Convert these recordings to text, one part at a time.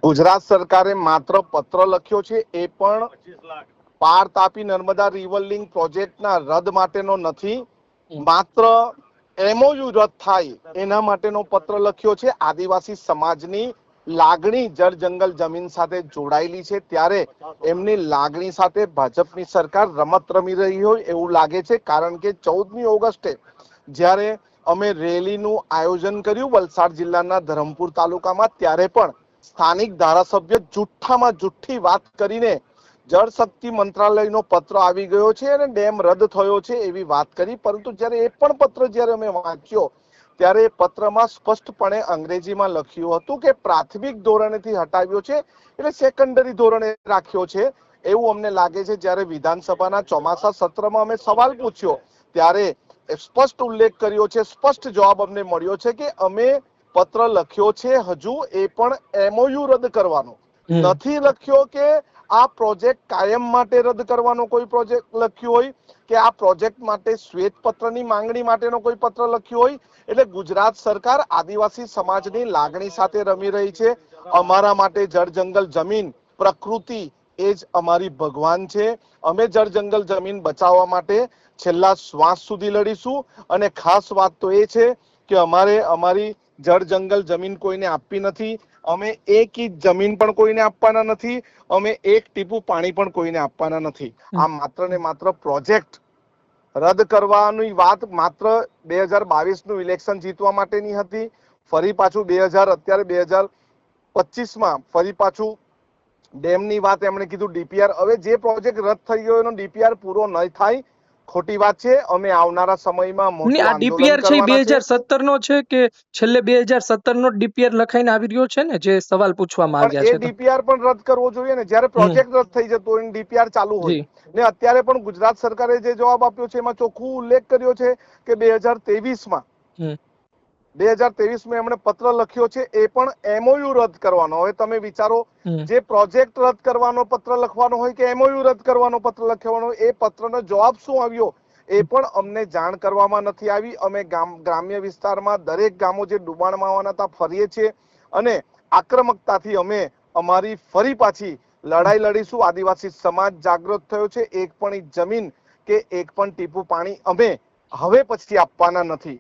ગુજરાત સરકારે માત્ર પત્ર લખ્યો છે, એ પણ પાર તાપી નર્મદા રિવર લિંક પ્રોજેક્ટના રદ માટેનો નથી, માત્ર એમઓયુ રદ થાય એના માટેનો પત્ર લખ્યો છે। આદિવાસી સમાજની લાગણી જળ જંગલ જમીન સાથે જોડાયેલી છે, ત્યારે એમની લાગણી સાથે ભાજપની સરકાર રમત રમી રહી હોય એવું લાગે છે। કારણ કે 14મી ઓગસ્ટે જ્યારે અમે રેલીનું આયોજન કર્યું વલસાડ જિલ્લાના ધરમપુર તાલુકામાં, ત્યારે પણ સ્થાનિક ધારાસભ્ય જુઠ્ઠામાં જુઠ્ઠી વાત કરીને જળ શક્તિ મંત્રાલયનો પત્ર આવી ગયો છે અને ડેમ રદ થયો છે એવી વાત કરી, પરંતુ જ્યારે એ પણ પત્ર જ્યારે અમે વાંચ્યો ત્યારે એ પત્રમાં સ્પષ્ટપણે અંગ્રેજીમાં લખ્યું હતું કે પ્રાથમિક ધોરણેથી હટાવ્યો છે એટલે સેકન્ડરી ધોરણે રાખ્યો છે એવું અમને લાગે છે। જ્યારે વિધાનસભાના ચોમાસા સત્રમાં અમે સવાલ પૂછ્યો ત્યારે સ્પષ્ટ ઉલ્લેખ કર્યો છે, સ્પષ્ટ જવાબ અમને મળ્યો છે કે અમે પત્ર લખ્યો છે, હજુ એ પણ એમઓયુ રદ કરવાનો નથી લખ્યો કે આ પ્રોજેક્ટ કાયમ માટે રદ કરવાનો કોઈ પ્રોજેક્ટ લખ્યું હોય કે આ પ્રોજેક્ટ માટે શ્વેત પત્રની માંગણી માટેનો કોઈ પત્ર લખ્યો હોય। એટલે ગુજરાત સરકાર આદિવાસી સમાજની લાગણી સાથે રમી રહી છે। અમારા માટે જળ જંગલ જમીન પ્રકૃતિ એ જ અમારી ભગવાન છે। અમે જળ જંગલ જમીન બચાવવા માટે છેલ્લા શ્વાસ સુધી લડીશું અને ખાસ વાત તો એ છે કે અમારે અમારી જળ જંગલ જમીન કોઈને આપવી નથી, અમે એક ઇંચ જમીન પણ કોઈને આપવાના નથી, અમે એક ટીપું પાણી પણ કોઈને આપવાના નથી। આ માત્ર ને માત્ર પ્રોજેક્ટ રદ કરવાની વાત માત્ર 2022નું ઇલેક્શન જીતવા માટેની હતી। ફરી પાછું 2025માં ફરી પાછું ડેમની વાત એમણે કીધું, ડીપીઆર, હવે જે પ્રોજેક્ટ રદ થઈ ગયો એનો ડીપીઆર પૂરો ન થાય, ખોટી વાત છે। અમે આવનારા સમયમાં મોટું આ આંદોલન ડીપીઆર છે કરવાના છે। 2017 નો છે કે છેલ્લે 2017 નો ડીપીઆર લખાઈને આવી રહ્યો છે ને, જે સવાલ પૂછવામાં પણ આવ્યા એ છે? ડીપીઆર પણ રદ કરવો જોઈએ ને, જ્યારે પ્રોજેક્ટ રદ થઈ જતો હોય ડીપીઆર ચાલુ હોય ને। અત્યારે પણ ગુજરાત સરકારે જે જવાબ આપ્યો છે એમાં ચોખ્ખું ઉલ્લેખ કર્યો છે કે 2023માં એમણે પત્ર લખ્યો છે, એ પણ એમઓયુ રદ કરવાનો। હવે તમે વિચારો, જે પ્રોજેક્ટ રદ કરવાનો પત્ર લખવાનો હોય કે એમઓયુ રદ કરવાનો પત્ર લખવાનો હોય, એ પત્રનો જવાબ શું આવ્યો એ પણ અમને જાણ કરવામાં નથી આવી। અમે ગ્રામ્ય વિસ્તારમાં દરેક ગામો જે ડુબાણમાં આવવાના હતા ફરીએ છીએ અને આક્રમકતાથી અમે અમારી ફરી પાછી લડાઈ લડીશું। આદિવાસી સમાજ જાગૃત થયો છે, એક પણ ઇંચ જમીન કે એક પણ ટીપું પાણી અમે હવે પછી આપવાના નથી।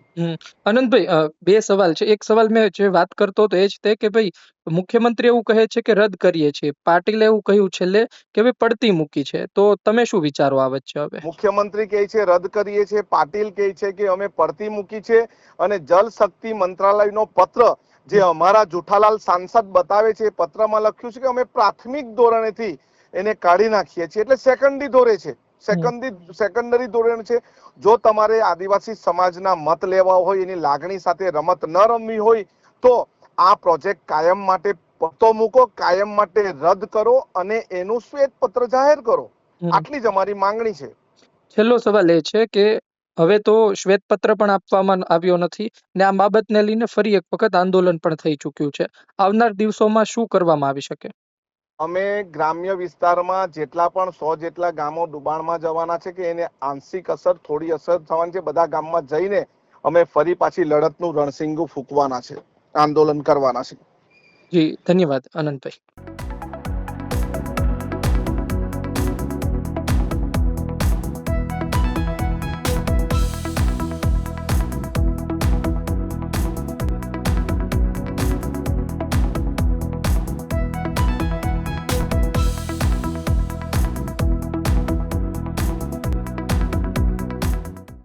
અનંતભાઈ, બે સવાલ છે। એક સવાલ મેં જે વાત કરતો હતો એ જ તે કે ભાઈ મુખ્યમંત્રી એવું કહે છે કે રદ કરીએ છીએ, પાટીલે એવું કહ્યું છેલ્લે કે ભાઈ પડતી મૂકી છે, તો તમે શું વિચારો આ વચ્ચે? હવે મુખ્યમંત્રી કહે છે રદ કરીએ છીએ, પાટીલ કહે છે કે અમે પડતી મૂકી છે, અને જલ શક્તિ મંત્રાલયનો પત્ર જે અમારા જુઠાલાલ સાંસદ બતાવે છે, પત્રમાં લખ્યું છે કે અમે પ્રાથમિક ધોરણેથી એને કાઢી નાખીએ છીએ, એટલે સેકન્ડરી ધોરણે છે, સેકન્ડરી ધોરણ છે। જો તમારે આદિવાસી સમાજના મત લેવા હોય, એની લાગણી સાથે રમત ન રમવી હોય તો આ પ્રોજેક્ટ કાયમ માટે પત્તો મૂકો, કાયમ માટે રદ કરો અને એનું શ્વેત પત્ર જાહેર કરો। આટલી જ અમારી માંગણી છે। છેલ્લો સવાલ એ છે કે હવે તો શ્વેત પત્ર પણ આપવામાં આવ્યો નથી ને આ બાબતને લઈને ફરી એક વખત આંદોલન પણ થઈ ચૂક્યું છે। આવનાર દિવસોમાં શું કરવામાં આવી શકે? અમે ગ્રામ્ય વિસ્તારમાં જેટલા પણ 100 જેટલા ગામો ડુબાણમાં જવાના છે કે એને આંશિક અસર થોડી અસર થવાની છે, બધા ગામમાં જઈને અમે ફરી પાછી લડતનું રણસિંગુ ફૂંકવાના છે, આંદોલન કરવાના છે। જી ધન્યવાદ અનંતભાઈ।